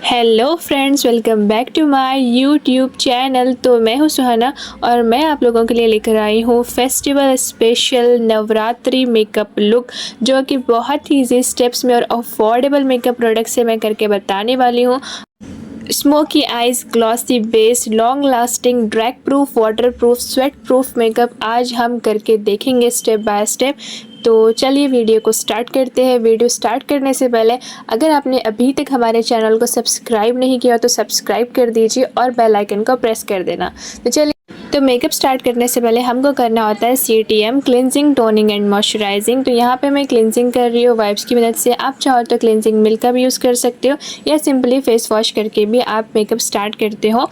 Hello friends, welcome back to my YouTube channel. तो मैं हूं सुहाना और मैं आप लोगों के लिए लेकर आई हूं festival special Navratri makeup look, जो कि बहुत ही ईजी स्टेप्स में और अफोर्डेबल मेकअप प्रोडक्ट से मैं करके बताने वाली हूं। Smoky eyes, glossy base, long lasting, drag proof, water proof, sweat proof makeup आज हम करके देखेंगे स्टेप बाय स्टेप। तो चलिए वीडियो को स्टार्ट करते हैं। वीडियो स्टार्ट करने से पहले अगर आपने अभी तक हमारे चैनल को सब्सक्राइब नहीं किया तो सब्सक्राइब कर दीजिए और बेल आइकन को प्रेस कर देना। तो चलिए, तो मेकअप स्टार्ट करने से पहले हमको करना होता है CTM, cleansing, toning and moisturising. तो यहाँ पे मैं क्लिनजिंग कर रही हूँ वाइप्स की मदद से। आप चाहो तो क्लिनजिंग मिल्क का भी यूज़ कर सकते हो या सिंपली फेस वॉश करके भी आप मेकअप स्टार्ट करते हो।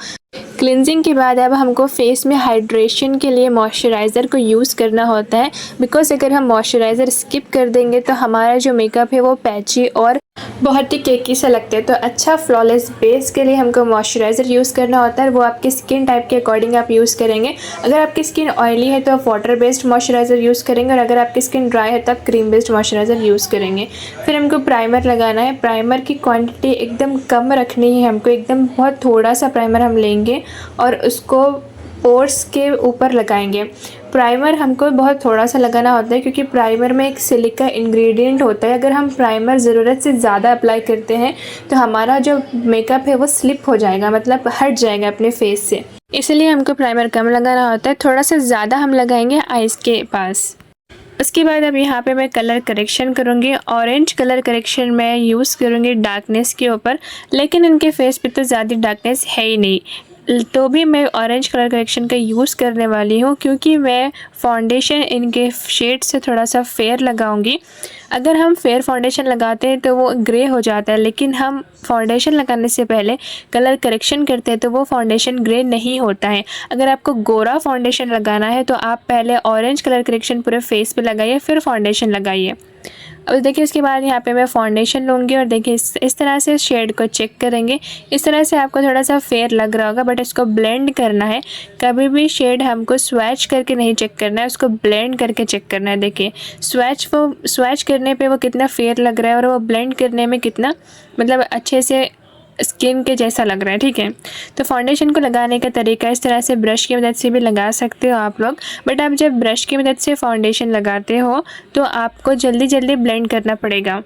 क्लिनजिंग के बाद अब हमको फेस में हाइड्रेशन के लिए मॉइस्चराइज़र को यूज़ करना होता है, बिकॉज अगर हम मॉइस्चराइज़र स्किप कर देंगे तो हमारा जो मेकअप है वो पैची और बहुत ही केकी सा लगता है। तो अच्छा फ्लॉलेस बेस के लिए हमको मॉइस्चराइज़र यूज़ करना होता है। वो आपके स्किन टाइप के अकॉर्डिंग आप यूज़ करेंगे। अगर आपकी स्किन ऑयली है तो आप वाटर बेस्ड मॉइस्चराइज़र यूज़ करेंगे और अगर आपकी स्किन ड्राई है तो आप क्रीम बेस्ड मॉइस्चराइज़र यूज़ करेंगे। फिर हमको प्राइमर लगाना है। प्राइमर की क्वांटिटी एकदम कम रखनी है हमको, एकदम बहुत थोड़ा सा प्राइमर हम लेंगे और उसको पोर्स के ऊपर लगाएंगे। प्राइमर हमको बहुत थोड़ा सा लगाना होता है क्योंकि प्राइमर में एक सिलिका इंग्रेडिएंट होता है। अगर हम प्राइमर ज़रूरत से ज़्यादा अप्लाई करते हैं तो हमारा जो मेकअप है वो स्लिप हो जाएगा, मतलब हट जाएगा अपने फेस से। इसलिए हमको प्राइमर कम लगाना होता है, थोड़ा सा ज़्यादा हम लगाएंगे आइज़ के पास। उसके बाद अब यहाँ पे मैं कलर करेक्शन करूँगी। ऑरेंज कलर करेक्शन मैं यूज़ करूँगी डार्कनेस के ऊपर, लेकिन इनके फेस पे तो ज़्यादा डार्कनेस है ही नहीं, तो भी मैं ऑरेंज कलर करेक्शन का यूज़ करने वाली हूँ क्योंकि मैं फाउंडेशन इनके शेड से थोड़ा सा फेयर लगाऊंगी। अगर हम फेयर फाउंडेशन लगाते हैं तो वो ग्रे हो जाता है, लेकिन हम फाउंडेशन लगाने से पहले कलर करेक्शन करते हैं तो वो फाउंडेशन ग्रे नहीं होता है। अगर आपको गोरा फाउंडेशन लगाना है तो आप पहले ऑरेंज कलर करेक्शन पूरे फेस पे लगाइए, फिर फाउंडेशन लगाइए। अब देखिए, इसके बाद यहाँ पे मैं फाउंडेशन लूँगी और देखिए इस तरह से शेड को चेक करेंगे। इस तरह से आपको थोड़ा सा फेयर लग रहा होगा, बट इसको ब्लेंड करना है। कभी भी शेड हमको स्वैच करके नहीं चेक करना है, उसको ब्लेंड करके चेक करना है। देखिए स्वैच करने पे वो कितना फेयर लग रहा है और वो ब्लेंड करने में कितना मतलब अच्छे से स्किन के जैसा लग रहा है। ठीक है, तो फाउंडेशन को लगाने का तरीका इस तरह से ब्रश की मदद से भी लगा सकते हो आप लोग, बट आप जब ब्रश की मदद से फाउंडेशन लगाते हो तो आपको जल्दी जल्दी ब्लेंड करना पड़ेगा।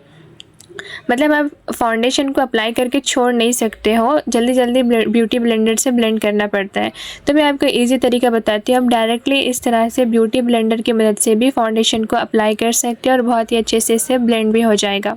मतलब आप फाउंडेशन को अप्लाई करके छोड़ नहीं सकते हो, जल्दी जल्दी ब्यूटी ब्लेंडर से ब्लेंड करना पड़ता है। तो मैं आपको इजी तरीका बताती हूँ। आप डायरेक्टली इस तरह से ब्यूटी ब्लेंडर की मदद से भी फाउंडेशन को अप्लाई कर सकते हो और बहुत ही अच्छे से इससे ब्लेंड भी हो जाएगा।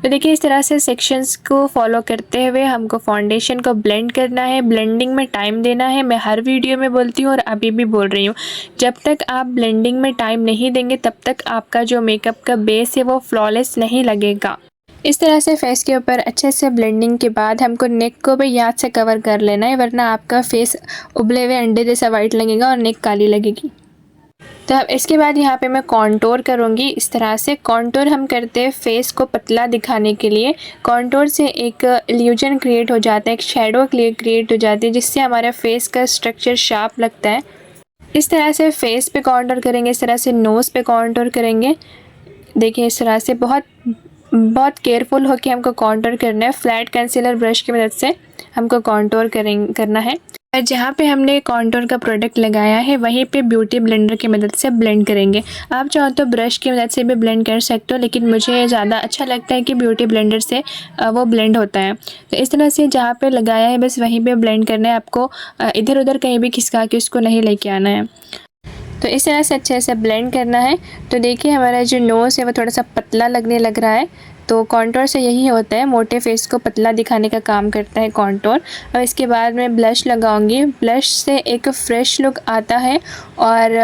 तो देखिए, इस तरह से सेक्शंस को फॉलो करते हुए हमको फाउंडेशन को ब्लेंड करना है। ब्लेंडिंग में टाइम देना है। मैं हर वीडियो में बोलती हूँ और अभी भी बोल रही हूँ, जब तक आप ब्लेंडिंग में टाइम नहीं देंगे तब तक आपका जो मेकअप का बेस है वो फ्लॉलेस नहीं लगेगा। इस तरह से फेस के ऊपर अच्छे से ब्लेंडिंग के बाद हमको नेक को भी याद से कवर कर लेना है, वरना आपका फेस उबले हुए अंडे जैसा वाइट लगेगा और नेक काली लगेगी। तो अब इसके बाद यहाँ पे मैं कॉन्टोर करूँगी। इस तरह से कॉन्टोर हम करते हैं फेस को पतला दिखाने के लिए। कॉन्टोर से एक इल्यूजन क्रिएट हो जाता है, एक शेडो क्रिएट हो जाती है, जिससे हमारा फेस का स्ट्रक्चर शार्प लगता है। इस तरह से फेस पे कॉन्टोर करेंगे, इस तरह से नोज़ पे कॉन्टोर करेंगे। देखिए, इस तरह से बहुत केयरफुल होकर हमको कॉन्टोर करना है। फ्लैट कंसीलर ब्रश की मदद से हमको कॉन्टोर करना है। जहाँ पे हमने कॉन्टोर का प्रोडक्ट लगाया है वहीं पे ब्यूटी ब्लेंडर की मदद से ब्लेंड करेंगे। आप चाहो तो ब्रश की मदद से भी ब्लेंड कर सकते हो, लेकिन मुझे ज़्यादा अच्छा लगता है कि ब्यूटी ब्लेंडर से वो ब्लेंड होता है। तो इस तरह से जहाँ पे लगाया है बस वहीं पे ब्लेंड करना है आपको, इधर उधर कहीं भी खिसका के उसको नहीं लेके आना है। तो इस तरह से अच्छे से ब्लेंड करना है। तो देखिए, हमारा जो नोज़ है वो थोड़ा सा पतला लगने लग रहा है। तो कॉन्टोर से यही होता है, मोटे फेस को पतला दिखाने का काम करता है कॉन्टोर। और इसके बाद मैं ब्लश लगाऊंगी। ब्लश से एक फ़्रेश लुक आता है और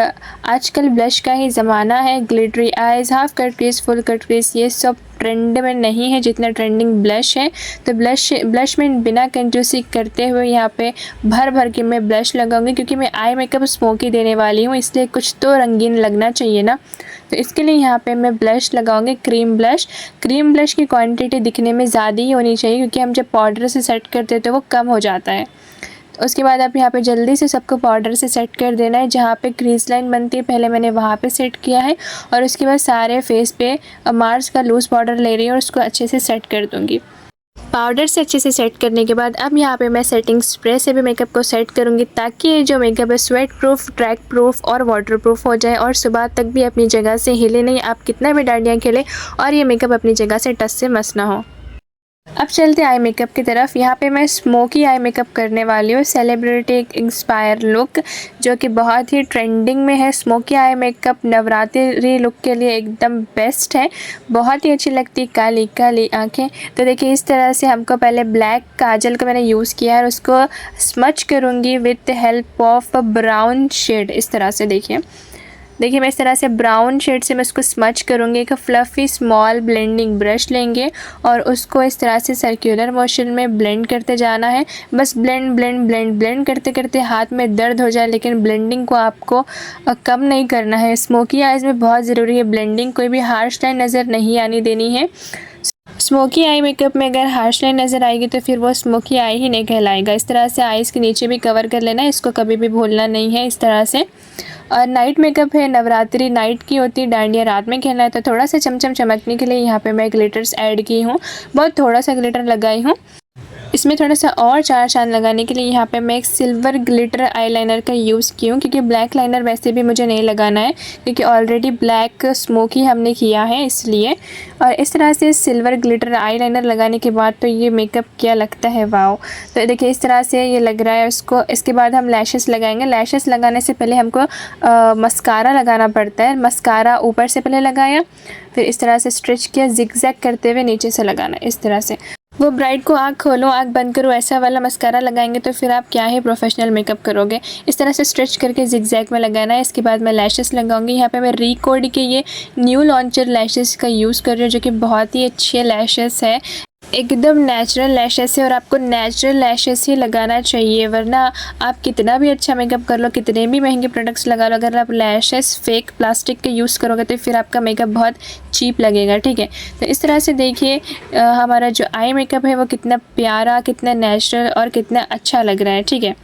आजकल ब्लश का ही ज़माना है। Glittery eyes, half cut crease, full cut crease, ये सब ट्रेंड में नहीं है जितना ट्रेंडिंग ब्लश है। तो ब्लश में बिना कंजूसी करते हुए यहाँ पे भर भर के मैं ब्लश लगाऊंगी, क्योंकि मैं आई मेकअप स्मोकी देने वाली हूँ, इसलिए कुछ तो रंगीन लगना चाहिए ना। तो इसके लिए यहाँ पे मैं ब्लश लगाऊंगी, क्रीम ब्लश। क्रीम ब्लश की क्वांटिटी दिखने में ज़्यादा ही होनी चाहिए, क्योंकि हम जब पाउडर से सेट करते हैं तो वो कम हो जाता है। उसके बाद आप यहाँ पे जल्दी से सबको पाउडर से सेट कर देना है। जहाँ पे क्रीज लाइन बनती है पहले मैंने वहाँ पे सेट किया है, और उसके बाद सारे फेस पे मार्स का लूज़ पाउडर ले रही हूँ और उसको अच्छे से सेट कर दूँगी। पाउडर से अच्छे से सेट करने के बाद अब यहाँ पे मैं सेटिंग स्प्रे से भी मेकअप को सेट करूँगी, ताकि ये जो मेकअप है स्वेट प्रूफ, ड्रैग प्रूफ और वाटर प्रूफ हो जाए और सुबह तक भी अपनी जगह से हिले नहीं, आप कितना भी डांडियाँ खेलें और ये मेकअप अपनी जगह से टच से मस ना हो। अब चलते आई मेकअप की तरफ। यहाँ पे मैं स्मोकी आई मेकअप करने वाली हूँ, सेलिब्रिटी इंस्पायर लुक जो कि बहुत ही ट्रेंडिंग में है। Smoky eye makeup Navratri look के लिए एकदम बेस्ट है, बहुत ही अच्छी लगती काली काली आँखें। तो देखिए इस तरह से हमको पहले ब्लैक काजल को मैंने यूज़ किया है और उसको स्मच करूँगी with help of brown shade. इस तरह से देखिए मैं इस तरह से ब्राउन शेड से मैं उसको स्मच करूँगी। एक फ्लफ़ी स्मॉल ब्लेंडिंग ब्रश लेंगे और उसको इस तरह से सर्कुलर मोशन में ब्लेंड करते जाना है। बस ब्लेंड करते करते हाथ में दर्द हो जाए, लेकिन ब्लेंडिंग को आपको कम नहीं करना है। स्मोकी आइज़ में बहुत ज़रूरी है ब्लेंडिंग, कोई भी हार्श लाइन नज़र नहीं आनी देनी है। स्मोकी आई मेकअप में अगर हार्श लाइन नज़र आएगी तो फिर वो स्मोकी आई ही नहीं कहलाएगा। इस तरह से आईज़ के नीचे भी कवर कर लेना है, इसको कभी भी भूलना नहीं है। इस तरह से और नाइट मेकअप है, नवरात्रि नाइट की होती है, डांडिया रात में खेलना है, तो थोड़ा सा चमचम चमकने के लिए यहाँ पे मैं ग्लिटर्स ऐड की हूँ, बहुत थोड़ा सा ग्लिटर लगाई हूँ। इसमें थोड़ा सा और चार चांद लगाने के लिए यहाँ पे मैं एक सिल्वर ग्लिटर आईलाइनर का यूज़ की हूँ, क्योंकि ब्लैक लाइनर वैसे भी मुझे नहीं लगाना है, क्योंकि ऑलरेडी ब्लैक स्मोकी हमने किया है इसलिए। और इस तरह से सिल्वर ग्लिटर आईलाइनर लगाने के बाद तो ये मेकअप क्या लगता है, वाओ। तो देखिए इस तरह से ये लग रहा है उसको। इसके बाद हम लैशेस लगाएंगे। लैशेस लगाने से पहले हमको मस्कारा लगाना पड़ता है। मस्कारा ऊपर से पहले लगाया, फिर इस तरह से स्ट्रेच किया, जिगजैग करते हुए नीचे से लगाना। इस तरह से वो ब्राइड को आँख खोलो आँख बंद करो ऐसा वाला मस्कारा लगाएंगे तो फिर आप क्या ही प्रोफेशनल मेकअप करोगे। इस तरह से स्ट्रेच करके जिगजैग में लगाना है। इसके बाद मैं लैशेस लगाऊंगी। यहाँ पे मैं रिकोड के ये न्यू लॉन्चर लैशेस का यूज़ कर रही हूँ, जो कि बहुत ही अच्छे लैशेस है, एकदम नेचुरल लैशेस है और आपको नेचुरल लैशेस ही लगाना चाहिए, वरना आप कितना भी अच्छा मेकअप कर लो, कितने भी महंगे प्रोडक्ट्स लगा लो, अगर आप लैशेस फेक प्लास्टिक के यूज़ करोगे तो फिर आपका मेकअप बहुत चीप लगेगा, ठीक है। तो इस तरह से देखिए हमारा जो आई मेकअप है वो कितना प्यारा, कितना नेचुरल और कितना अच्छा लग रहा है, ठीक है।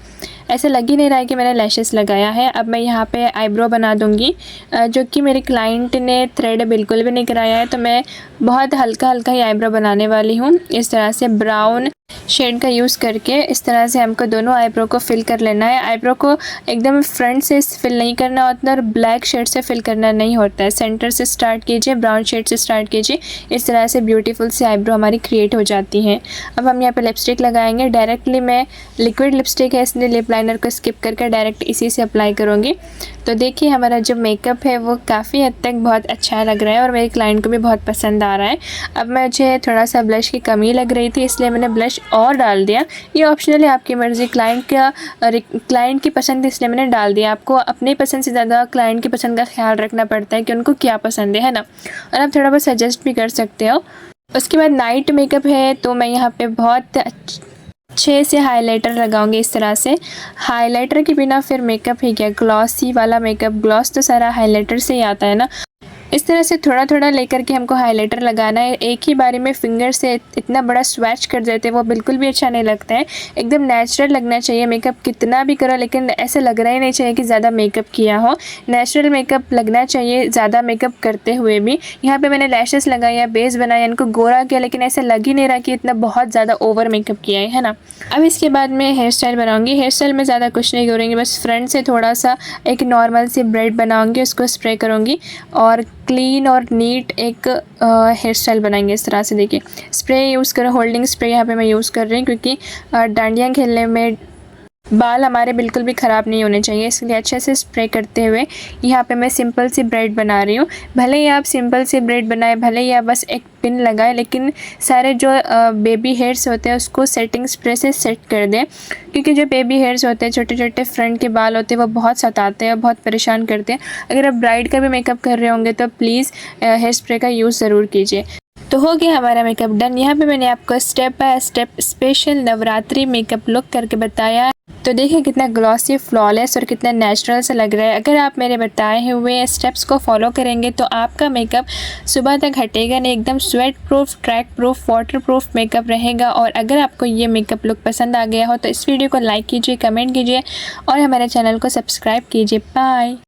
ऐसा लग ही नहीं रहा है कि मैंने लैशेस लगाया है। अब मैं यहाँ पे आईब्रो बना दूँगी, जो कि मेरे क्लाइंट ने थ्रेड बिल्कुल भी नहीं कराया है, तो मैं बहुत हल्का हल्का ही आईब्रो बनाने वाली हूँ। इस तरह से ब्राउन शेड का यूज़ करके इस तरह से हमको दोनों आईब्रो को फिल कर लेना है। आईब्रो को एकदम फ्रंट से फिल नहीं करना होता है और ब्लैक शेड से फिल करना नहीं होता है। सेंटर से स्टार्ट कीजिए, ब्राउन शेड से स्टार्ट कीजिए। इस तरह से ब्यूटीफुल से आईब्रो हमारी क्रिएट हो जाती हैं। अब हम यहाँ पे लिपस्टिक लगाएंगे। डायरेक्टली मैं लिक्विड लिपस्टिक है इसलिए लिप लाइनर को स्किप करके डायरेक्ट इसी से अप्लाई करूँगी। तो देखिए हमारा जो मेकअप है वो काफ़ी हद तक बहुत अच्छा लग रहा है और मेरे क्लाइंट को भी बहुत पसंद आ रहा है। अब मुझे थोड़ा सा ब्लश की कमी लग रही थी इसलिए मैंने ब्लश और डाल दिया। ये ऑप्शनल है, आपकी मर्ज़ी, क्लाइंट की पसंद इसलिए मैंने डाल दिया। आपको अपनी पसंद से ज़्यादा क्लाइंट की पसंद का ख्याल रखना पड़ता है कि उनको क्या पसंद है ना, और आप थोड़ा बहुत सजेस्ट भी कर सकते हो। उसके बाद नाइट मेकअप है तो मैं यहाँ पे बहुत अच्छे से हाइलाइटर लगाऊंगी। इस तरह से हाइलाइटर के बिना फिर मेकअप ही क्या, ग्लॉसी वाला मेकअप, ग्लॉस तो सारा हाइलाइटर से ही आता है ना। इस तरह से थोड़ा थोड़ा लेकर के हमको हाइलाइटर लगाना है। एक ही बारी में फिंगर से इतना बड़ा स्वैच कर देते हैं वो बिल्कुल भी अच्छा नहीं लगता है। एकदम नेचुरल लगना चाहिए मेकअप, कितना भी करो लेकिन ऐसे लग रहा ही नहीं चाहिए कि ज़्यादा मेकअप किया हो। नेचुरल मेकअप लगना चाहिए ज़्यादा मेकअप करते हुए भी। यहाँ पे मैंने लैशेस लगाया, बेस बनाया, इनको गोरा किया, लेकिन ऐसा लग ही नहीं रहा कि इतना बहुत ज़्यादा ओवर मेकअप किया है ना। अब इसके बाद मैं हेयर स्टाइल बनाऊँगी। हेयर स्टाइल में ज़्यादा कुछ नहीं करूँगी, बस फ्रंट से थोड़ा सा एक नॉर्मल सी ब्रेड बनाऊँगी, उसको स्प्रे करूँगी और क्लीन और नीट एक हेयर स्टाइल बनाएंगे। इस तरह से देखिए स्प्रे यूज़ करो, होल्डिंग स्प्रे यहाँ पे मैं यूज़ कर रही हूँ, क्योंकि डांडियाँ खेलने में बाल हमारे बिल्कुल भी ख़राब नहीं होने चाहिए, इसलिए अच्छे से स्प्रे करते हुए यहाँ पे मैं सिंपल सी ब्रेड बना रही हूँ। भले ही आप सिंपल सी ब्रेड बनाए, भले ही आप बस एक पिन लगाए, लेकिन सारे जो बेबी हेयर्स होते हैं उसको सेटिंग स्प्रे से सेट कर दें, क्योंकि जो बेबी हेयर्स होते हैं, छोटे छोटे फ्रंट के बाल होते हैं, वो बहुत सताते हैं और बहुत परेशान करते हैं। अगर आप ब्राइड का भी मेकअप कर रहे होंगे तो प्लीज़ हेयर स्प्रे का यूज़ ज़रूर कीजिए। तो हो गया हमारा मेकअप डन। यहाँ पे मैंने आपको step by step special Navratri makeup look करके बताया। तो देखिए कितना ग्लॉसी, फ्लॉलेस और कितना नेचुरल सा लग रहा है। अगर आप मेरे बताए हुए स्टेप्स को फॉलो करेंगे तो आपका मेकअप सुबह तक हटेगा नहीं, एकदम sweat proof, track proof, water proof makeup रहेगा। और अगर आपको ये मेकअप लुक पसंद आ गया हो तो इस वीडियो को लाइक कीजिए, कमेंट कीजिए और हमारे चैनल को सब्सक्राइब कीजिए। बाय।